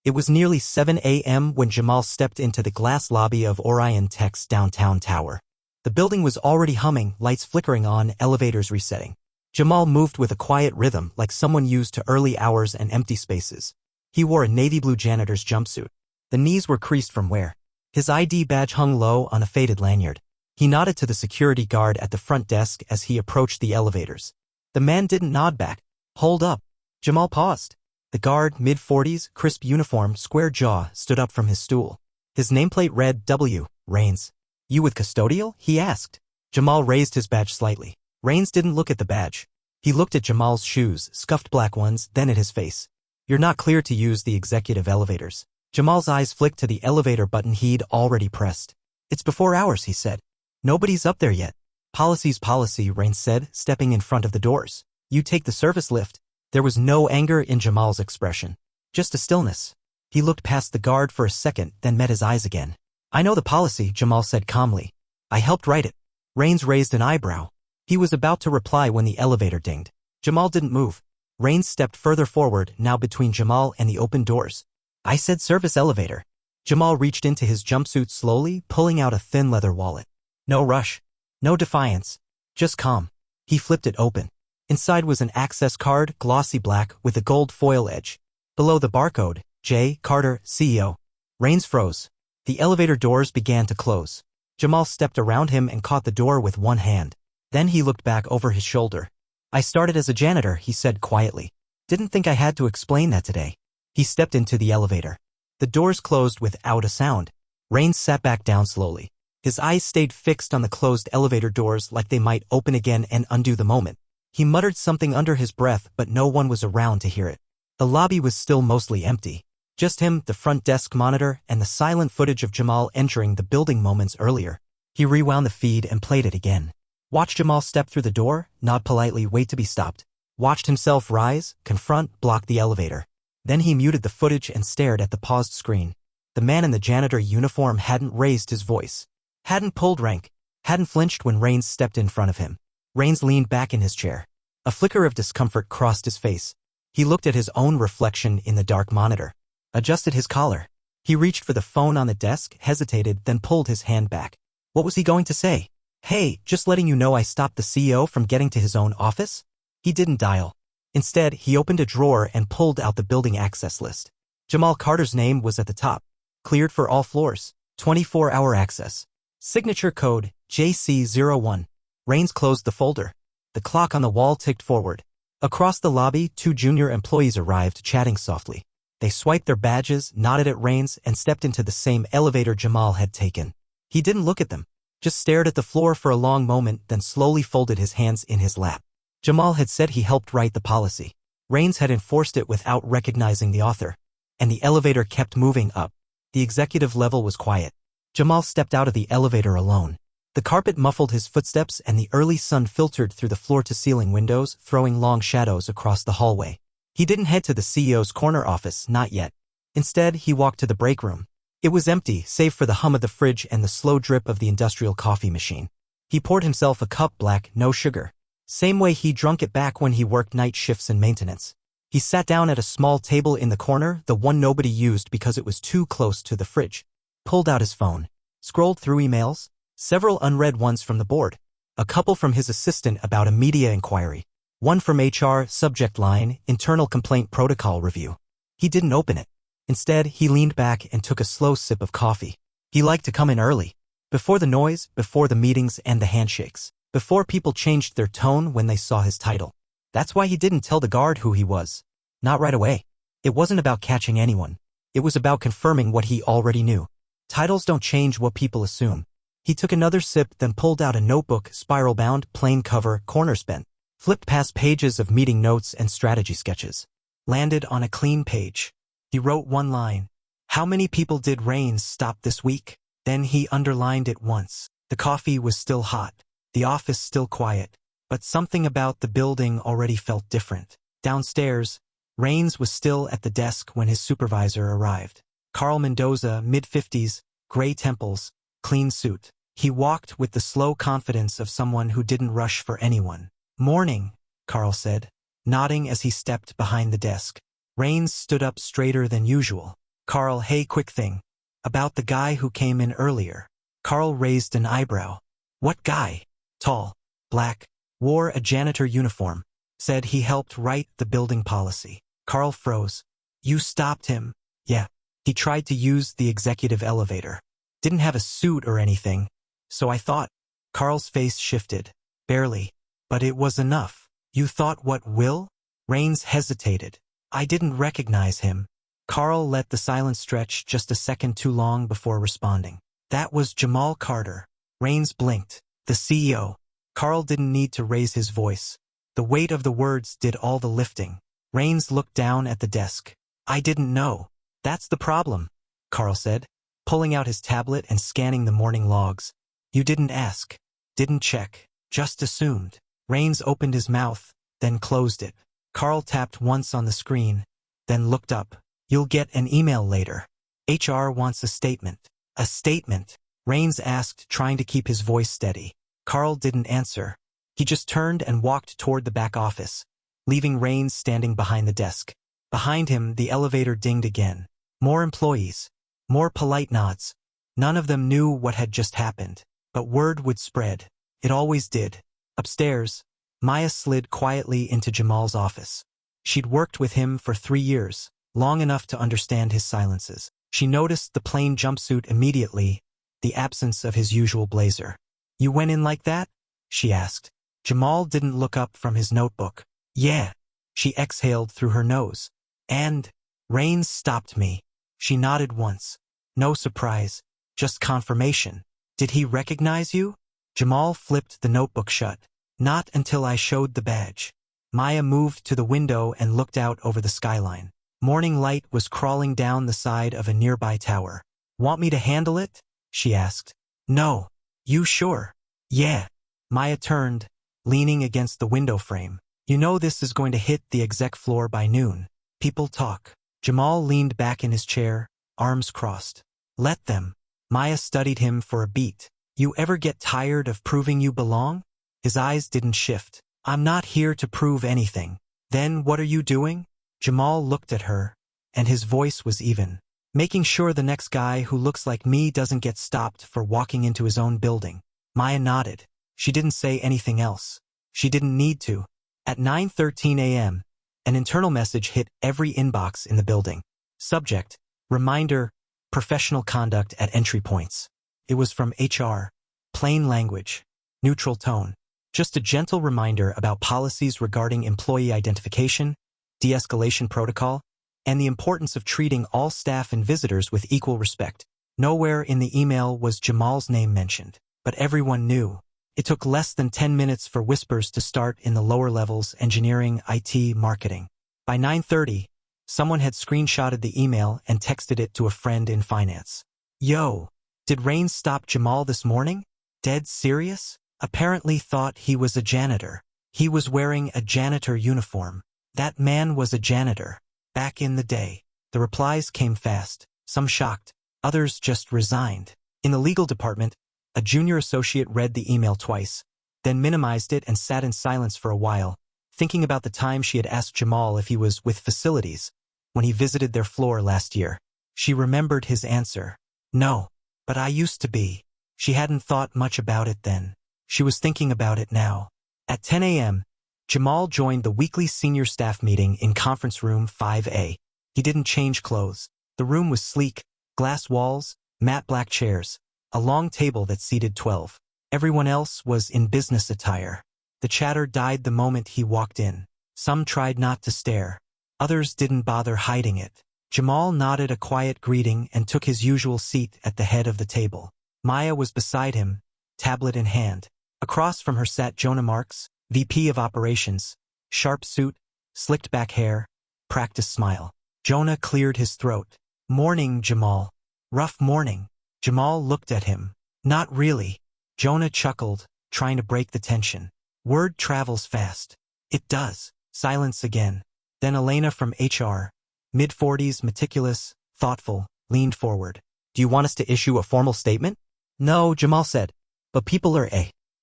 It was nearly 7 a.m. when Jamal stepped into the glass lobby of Orion Tech's downtown tower. The building was already humming, lights flickering on, elevators resetting. Jamal moved with a quiet rhythm like someone used to early hours and empty spaces. He wore a navy blue janitor's jumpsuit. The knees were creased from wear. His ID badge hung low on a faded lanyard. He nodded to the security guard at the front desk as he approached the elevators. The man didn't nod back. Hold up. Jamal paused. The guard, mid-40s, crisp uniform, square jaw, stood up from his stool. His nameplate read W. Rains. You with custodial? He asked. Jamal raised his badge slightly. Rains didn't look at the badge. He looked at Jamal's shoes, scuffed black ones, then at his face. You're not clear to use the executive elevators. Jamal's eyes flicked to the elevator button he'd already pressed. It's before hours, he said. Nobody's up there yet. Policy's policy, Rains said, stepping in front of the doors. You take the service lift. There was no anger in Jamal's expression. Just a stillness. He looked past the guard for a second, then met his eyes again. I know the policy, Jamal said calmly. I helped write it. Rains raised an eyebrow. He was about to reply when the elevator dinged. Jamal didn't move. Rains stepped further forward, now between Jamal and the open doors. I said service elevator. Jamal reached into his jumpsuit slowly, pulling out a thin leather wallet. No rush. No defiance. Just calm. He flipped it open. Inside was an access card, glossy black, with a gold foil edge. Below the barcode, J. Carter, CEO. Rains froze. The elevator doors began to close. Jamal stepped around him and caught the door with one hand. Then he looked back over his shoulder. I started as a janitor, he said quietly. Didn't think I had to explain that today. He stepped into the elevator. The doors closed without a sound. Rains sat back down slowly. His eyes stayed fixed on the closed elevator doors like they might open again and undo the moment. He muttered something under his breath, but no one was around to hear it. The lobby was still mostly empty. Just him, the front desk monitor, and the silent footage of Jamal entering the building moments earlier. He rewound the feed and played it again. Watched Jamal step through the door, nod politely, wait to be stopped. Watched himself rise, confront, block the elevator. Then he muted the footage and stared at the paused screen. The man in the janitor uniform hadn't raised his voice. Hadn't pulled rank. Hadn't flinched when Rains stepped in front of him. Rains leaned back in his chair. A flicker of discomfort crossed his face. He looked at his own reflection in the dark monitor. Adjusted his collar. He reached for the phone on the desk, hesitated, then pulled his hand back. What was he going to say? Hey, just letting you know I stopped the CEO from getting to his own office? He didn't dial. Instead, he opened a drawer and pulled out the building access list. Jamal Carter's name was at the top. Cleared for all floors. 24-hour access. Signature code, JC01. Rains closed the folder. The clock on the wall ticked forward. Across the lobby, 2 junior employees arrived, chatting softly. They swiped their badges, nodded at Rains, and stepped into the same elevator Jamal had taken. He didn't look at them. Just stared at the floor for a long moment, then slowly folded his hands in his lap. Jamal had said he helped write the policy. Rains had enforced it without recognizing the author. And the elevator kept moving up. The executive level was quiet. Jamal stepped out of the elevator alone. The carpet muffled his footsteps and the early sun filtered through the floor-to-ceiling windows, throwing long shadows across the hallway. He didn't head to the CEO's corner office, not yet. Instead, he walked to the break room. It was empty, save for the hum of the fridge and the slow drip of the industrial coffee machine. He poured himself a cup, black, no sugar. Same way he drunk it back when he worked night shifts in maintenance. He sat down at a small table in the corner, the one nobody used because it was too close to the fridge. Pulled out his phone. Scrolled through emails. Several unread ones from the board. A couple from his assistant about a media inquiry. One from HR, subject line, internal complaint protocol review. He didn't open it. Instead, he leaned back and took a slow sip of coffee. He liked to come in early. Before the noise, before the meetings and the handshakes. Before people changed their tone when they saw his title. That's why he didn't tell the guard who he was. Not right away. It wasn't about catching anyone. It was about confirming what he already knew. Titles don't change what people assume. He took another sip, then pulled out a notebook, spiral-bound, plain cover, corners bent. Flipped past pages of meeting notes and strategy sketches. Landed on a clean page. He wrote one line. How many people did Rains stop this week? Then he underlined it once. The coffee was still hot. The office still quiet. But something about the building already felt different. Downstairs, Rains was still at the desk when his supervisor arrived. Carl Mendoza, mid-50s, gray temples, clean suit. He walked with the slow confidence of someone who didn't rush for anyone. Morning, Carl said, nodding as he stepped behind the desk. Rains stood up straighter than usual. Carl, hey, quick thing. About the guy who came in earlier. Carl raised an eyebrow. What guy? Tall, black, wore a janitor uniform. Said he helped write the building policy. Carl froze. You stopped him? Yeah. He tried to use the executive elevator. Didn't have a suit or anything. So I thought. Carl's face shifted. Barely. But it was enough. You thought what, Will? Rains hesitated. I didn't recognize him. Carl let the silence stretch just a second too long before responding. That was Jamal Carter. Rains blinked. The CEO. Carl didn't need to raise his voice. The weight of the words did all the lifting. Rains looked down at the desk. I didn't know. That's the problem, Carl said, pulling out his tablet and scanning the morning logs. You didn't ask. Didn't check. Just assumed. Rains opened his mouth, then closed it. Carl tapped once on the screen, then looked up. You'll get an email later. HR wants a statement. A statement? Rains asked, trying to keep his voice steady. Carl didn't answer. He just turned and walked toward the back office, leaving Rains standing behind the desk. Behind him, the elevator dinged again. More employees. More polite nods. None of them knew what had just happened, but word would spread. It always did. Upstairs, Maya slid quietly into Jamal's office. She'd worked with him for 3 years, long enough to understand his silences. She noticed the plain jumpsuit immediately, the absence of his usual blazer. You went in like that? She asked. Jamal didn't look up from his notebook. Yeah. She exhaled through her nose. And Rains stopped me. She nodded once. No surprise, just confirmation. Did he recognize you? Jamal flipped the notebook shut. Not until I showed the badge. Maya moved to the window and looked out over the skyline. Morning light was crawling down the side of a nearby tower. Want me to handle it? She asked. No. You sure? Yeah. Maya turned, leaning against the window frame. You know this is going to hit the exec floor by noon. People talk. Jamal leaned back in his chair, arms crossed. Let them. Maya studied him for a beat. You ever get tired of proving you belong? His eyes didn't shift. I'm not here to prove anything. Then what are you doing? Jamal looked at her, and his voice was even. Making sure the next guy who looks like me doesn't get stopped for walking into his own building. Maya nodded. She didn't say anything else. She didn't need to. At 9:13 a.m., an internal message hit every inbox in the building. Subject: reminder, professional conduct at entry points. It was from HR. Plain language. Neutral tone. Just a gentle reminder about policies regarding employee identification, de-escalation protocol, and the importance of treating all staff and visitors with equal respect. Nowhere in the email was Jamal's name mentioned, but everyone knew. It took less than 10 minutes for whispers to start in the lower levels: engineering, IT, marketing. By 9:30, someone had screenshotted the email and texted it to a friend in finance. Yo, did Rains stop Jamal this morning? Dead serious? Apparently thought he was a janitor. He was wearing a janitor uniform. That man was a janitor. Back in the day. The replies came fast, some shocked, others just resigned. In the legal department, a junior associate read the email twice, then minimized it and sat in silence for a while, thinking about the time she had asked Jamal if he was with facilities when he visited their floor last year. She remembered his answer. No, but I used to be. She hadn't thought much about it then. She was thinking about it now. At 10 a.m., Jamal joined the weekly senior staff meeting in conference room 5A. He didn't change clothes. The room was sleek, glass walls, matte black chairs, a long table that seated 12. Everyone else was in business attire. The chatter died the moment he walked in. Some tried not to stare. Others didn't bother hiding it. Jamal nodded a quiet greeting and took his usual seat at the head of the table. Maya was beside him, tablet in hand. Across from her sat Jonah Marks, VP of Operations, sharp suit, slicked back hair, practiced smile. Jonah cleared his throat. Morning, Jamal. Rough morning. Jamal looked at him. Not really. Jonah chuckled, trying to break the tension. Word travels fast. It does. Silence again. Then Elena from HR, mid-40s, meticulous, thoughtful, leaned forward. Do you want us to issue a formal statement? No, Jamal said. But people are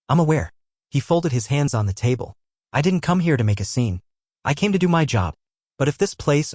I'm aware. He folded his hands on the table. I didn't come here to make a scene. I came to do my job. But if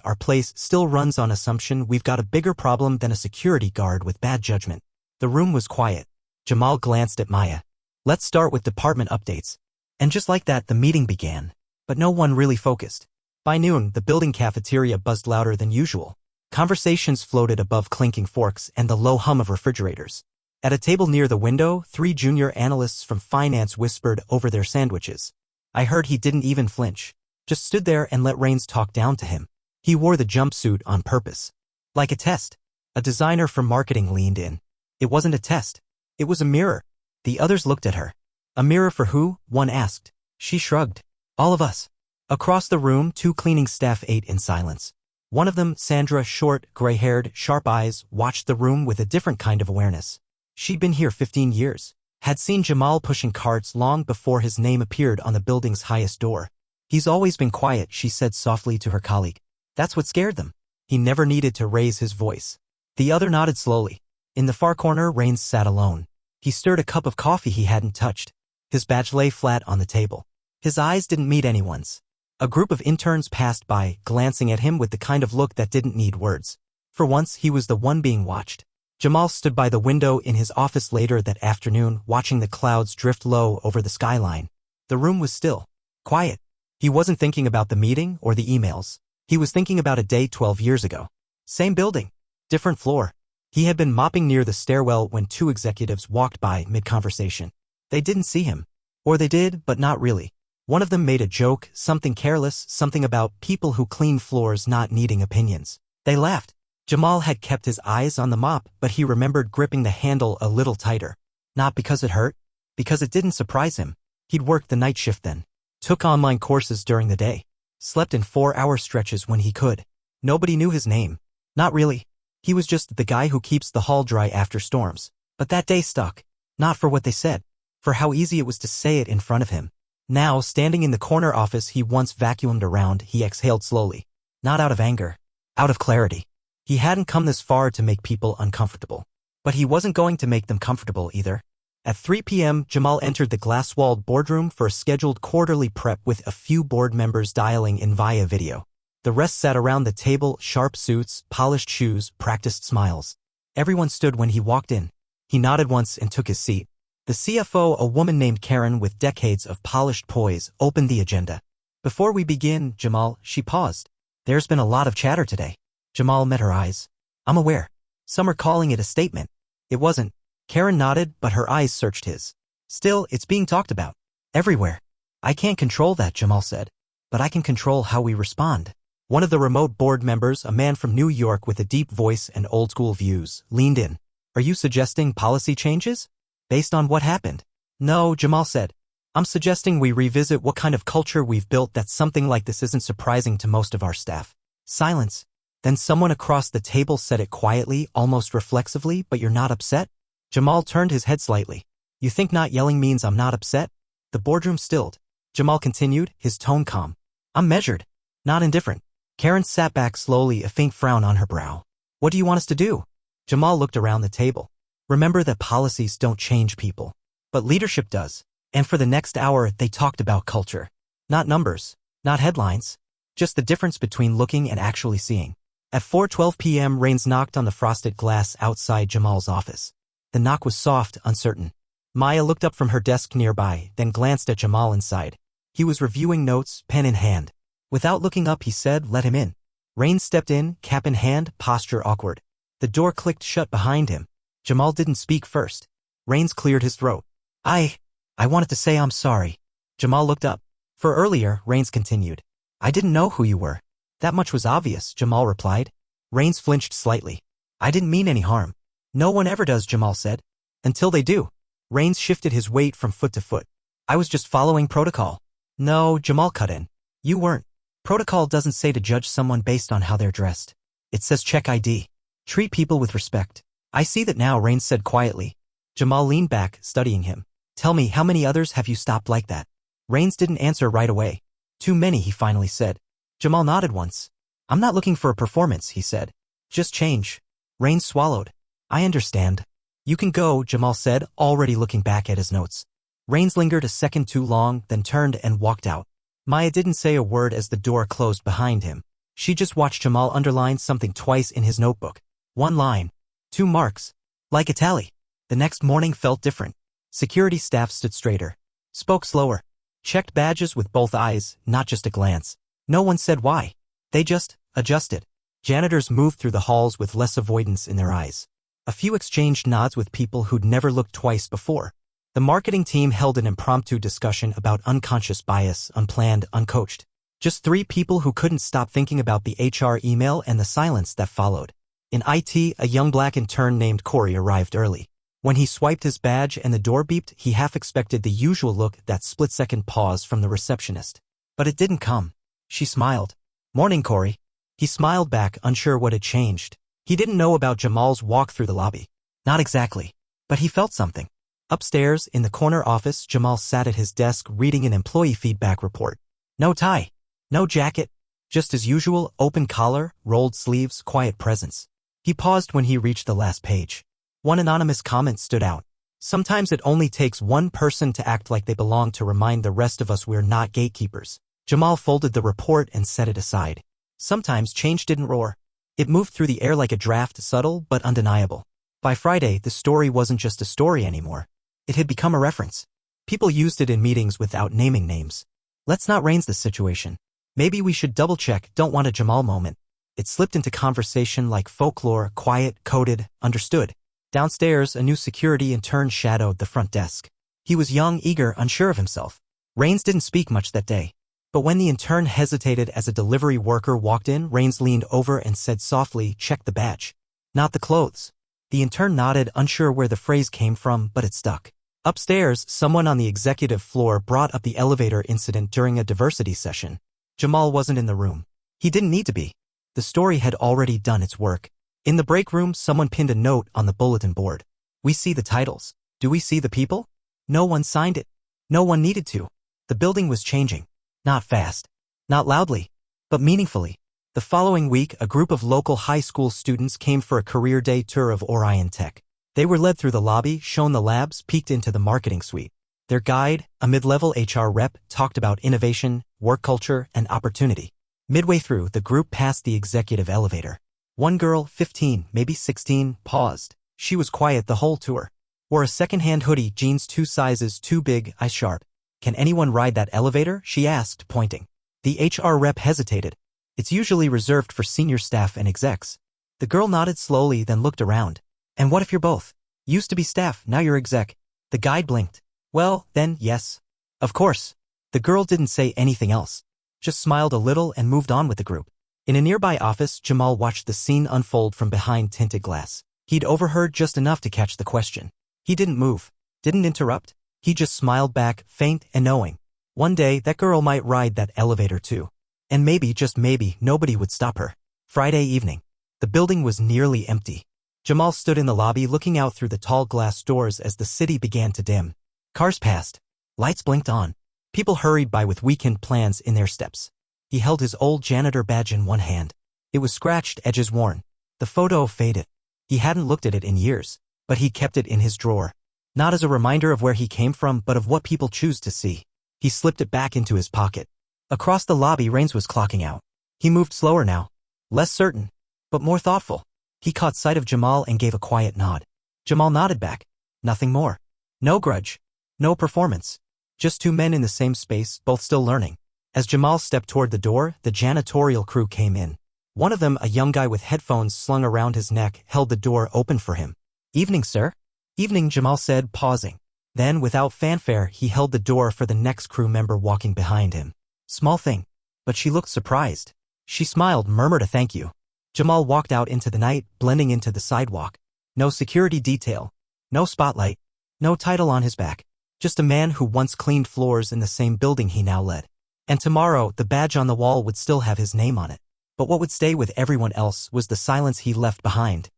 our place still runs on assumption, we've got a bigger problem than a security guard with bad judgment. The room was quiet. Jamal glanced at Maya. Let's start with department updates. And just like that, the meeting began. But no one really focused. By noon, the building cafeteria buzzed louder than usual. Conversations floated above clinking forks and the low hum of refrigerators. At a table near the window, 3 junior analysts from finance whispered over their sandwiches. I heard he didn't even flinch. Just stood there and let Rains talk down to him. He wore the jumpsuit on purpose. Like a test. A designer from marketing leaned in. It wasn't a test. It was a mirror. The others looked at her. A mirror for who? One asked. She shrugged. All of us. Across the room, 2 cleaning staff ate in silence. One of them, Sandra, short, gray-haired, sharp eyes, watched the room with a different kind of awareness. She'd been here 15 years. Had seen Jamal pushing carts long before his name appeared on the building's highest door. He's always been quiet, she said softly to her colleague. That's what scared them. He never needed to raise his voice. The other nodded slowly. In the far corner, Rains sat alone. He stirred a cup of coffee he hadn't touched. His badge lay flat on the table. His eyes didn't meet anyone's. A group of interns passed by, glancing at him with the kind of look that didn't need words. For once, he was the one being watched. Jamal stood by the window in his office later that afternoon, watching the clouds drift low over the skyline. The room was still. Quiet. He wasn't thinking about the meeting or the emails. He was thinking about a day 12 years ago. Same building. Different floor. He had been mopping near the stairwell when 2 executives walked by mid-conversation. They didn't see him. Or they did, but not really. One of them made a joke, something careless, something about people who clean floors not needing opinions. They laughed. Jamal had kept his eyes on the mop, but he remembered gripping the handle a little tighter. Not because it hurt, because it didn't surprise him. He'd worked the night shift then. Took online courses during the day. Slept in 4-hour stretches when he could. Nobody knew his name. Not really. He was just the guy who keeps the hall dry after storms. But that day stuck. Not for what they said. For how easy it was to say it in front of him. Now, standing in the corner office he once vacuumed around, he exhaled slowly. Not out of anger. Out of clarity. He hadn't come this far to make people uncomfortable. But he wasn't going to make them comfortable either. At 3 p.m., Jamal entered the glass-walled boardroom for a scheduled quarterly prep with a few board members dialing in via video. The rest sat around the table, sharp suits, polished shoes, practiced smiles. Everyone stood when he walked in. He nodded once and took his seat. The CFO, a woman named Karen with decades of polished poise, opened the agenda. Before we begin, Jamal, she paused. There's been a lot of chatter today. Jamal met her eyes. I'm aware. Some are calling it a statement. It wasn't. Karen nodded, but her eyes searched his. Still, it's being talked about. Everywhere. I can't control that, Jamal said. But I can control how we respond. One of the remote board members, a man from New York with a deep voice and old-school views, leaned in. Are you suggesting policy changes? Based on what happened? No, Jamal said. I'm suggesting we revisit what kind of culture we've built that something like this isn't surprising to most of our staff. Silence. Then someone across the table said it quietly, almost reflexively, but you're not upset? Jamal turned his head slightly. You think not yelling means I'm not upset? The boardroom stilled. Jamal continued, his tone calm. I'm measured. Not indifferent. Karen sat back slowly, a faint frown on her brow. What do you want us to do? Jamal looked around the table. Remember that policies don't change people. But leadership does. And for the next hour, they talked about culture. Not numbers. Not headlines. Just the difference between looking and actually seeing. At 4:12 p.m., Rains knocked on the frosted glass outside Jamal's office. The knock was soft, uncertain. Maya looked up from her desk nearby, then glanced at Jamal inside. He was reviewing notes, pen in hand. Without looking up, he said, let him in. Rains stepped in, cap in hand, posture awkward. The door clicked shut behind him. Jamal didn't speak first. Rains cleared his throat. I wanted to say I'm sorry. Jamal looked up. For earlier, Rains continued. I didn't know who you were. That much was obvious, Jamal replied. Rains flinched slightly. I didn't mean any harm. No one ever does, Jamal said. Until they do. Rains shifted his weight from foot to foot. I was just following protocol. No, Jamal cut in. You weren't. Protocol doesn't say to judge someone based on how they're dressed. It says check ID. Treat people with respect. I see that now, Rains said quietly. Jamal leaned back, studying him. Tell me, how many others have you stopped like that? Rains didn't answer right away. Too many, he finally said. Jamal nodded once. I'm not looking for a performance, he said. Just change. Rains swallowed. I understand. You can go, Jamal said, already looking back at his notes. Rains lingered a second too long, then turned and walked out. Maya didn't say a word as the door closed behind him. She just watched Jamal underline something twice in his notebook. 1 line. 2 marks. Like a tally. The next morning felt different. Security staff stood straighter. Spoke slower. Checked badges with both eyes, not just a glance. No one said why. They just adjusted. Janitors moved through the halls with less avoidance in their eyes. A few exchanged nods with people who'd never looked twice before. The marketing team held an impromptu discussion about unconscious bias, unplanned, uncoached. Just 3 people who couldn't stop thinking about the HR email and the silence that followed. In IT, a young black intern named Corey arrived early. When he swiped his badge and the door beeped, he half expected the usual look, that split-second pause from the receptionist. But it didn't come. She smiled. "Morning, Corey." He smiled back, unsure what had changed. He didn't know about Jamal's walk through the lobby. Not exactly. But he felt something. Upstairs, in the corner office, Jamal sat at his desk reading an employee feedback report. No tie. No jacket. Just as usual, open collar, rolled sleeves, quiet presence. He paused when he reached the last page. One anonymous comment stood out. "Sometimes it only takes one person to act like they belong to remind the rest of us we're not gatekeepers." Jamal folded the report and set it aside. Sometimes change didn't roar. It moved through the air like a draft, subtle but undeniable. By Friday, the story wasn't just a story anymore. It had become a reference. People used it in meetings without naming names. "Let's not raise this situation. Maybe we should double-check, don't want a Jamal moment." It slipped into conversation like folklore, quiet, coded, understood. Downstairs, a new security intern shadowed the front desk. He was young, eager, unsure of himself. Rains didn't speak much that day. But when the intern hesitated as a delivery worker walked in, Rains leaned over and said softly, "Check the badge. Not the clothes." The intern nodded, unsure where the phrase came from, but it stuck. Upstairs, someone on the executive floor brought up the elevator incident during a diversity session. Jamal wasn't in the room. He didn't need to be. The story had already done its work. In the break room, someone pinned a note on the bulletin board. "We see the titles. Do we see the people?" No one signed it. No one needed to. The building was changing. Not fast. Not loudly. But meaningfully. The following week, a group of local high school students came for a career day tour of Orion Tech. They were led through the lobby, shown the labs, peeked into the marketing suite. Their guide, a mid-level HR rep, talked about innovation, work culture, and opportunity. Midway through, the group passed the executive elevator. One girl, 15, maybe 16, paused. She was quiet the whole tour. Wore a second-hand hoodie, jeans 2 sizes too big, eyes sharp. "Can anyone ride that elevator?" she asked, pointing. The HR rep hesitated. "It's usually reserved for senior staff and execs." The girl nodded slowly, then looked around. "And what if you're both? Used to be staff, now you're exec." The guide blinked. "Well, then, yes. Of course." The girl didn't say anything else. Just smiled a little and moved on with the group. In a nearby office, Jamal watched the scene unfold from behind tinted glass. He'd overheard just enough to catch the question. He didn't move. Didn't interrupt. He just smiled back, faint and knowing. One day, that girl might ride that elevator too. And maybe, just maybe, nobody would stop her. Friday evening. The building was nearly empty. Jamal stood in the lobby looking out through the tall glass doors as the city began to dim. Cars passed. Lights blinked on. People hurried by with weekend plans in their steps. He held his old janitor badge in one hand. It was scratched, edges worn. The photo faded. He hadn't looked at it in years, but he kept it in his drawer. Not as a reminder of where he came from, but of what people choose to see. He slipped it back into his pocket. Across the lobby, Rains was clocking out. He moved slower now. Less certain, but more thoughtful. He caught sight of Jamal and gave a quiet nod. Jamal nodded back. Nothing more. No grudge. No performance. Just 2 men in the same space, both still learning. As Jamal stepped toward the door, the janitorial crew came in. One of them, a young guy with headphones slung around his neck, held the door open for him. "Evening, sir." "Evening," Jamal said, pausing. Then, without fanfare, he held the door for the next crew member walking behind him. Small thing. But she looked surprised. She smiled, murmured a thank you. Jamal walked out into the night, blending into the sidewalk. No security detail. No spotlight. No title on his back. Just a man who once cleaned floors in the same building he now led. And tomorrow, the badge on the wall would still have his name on it. But what would stay with everyone else was the silence he left behind.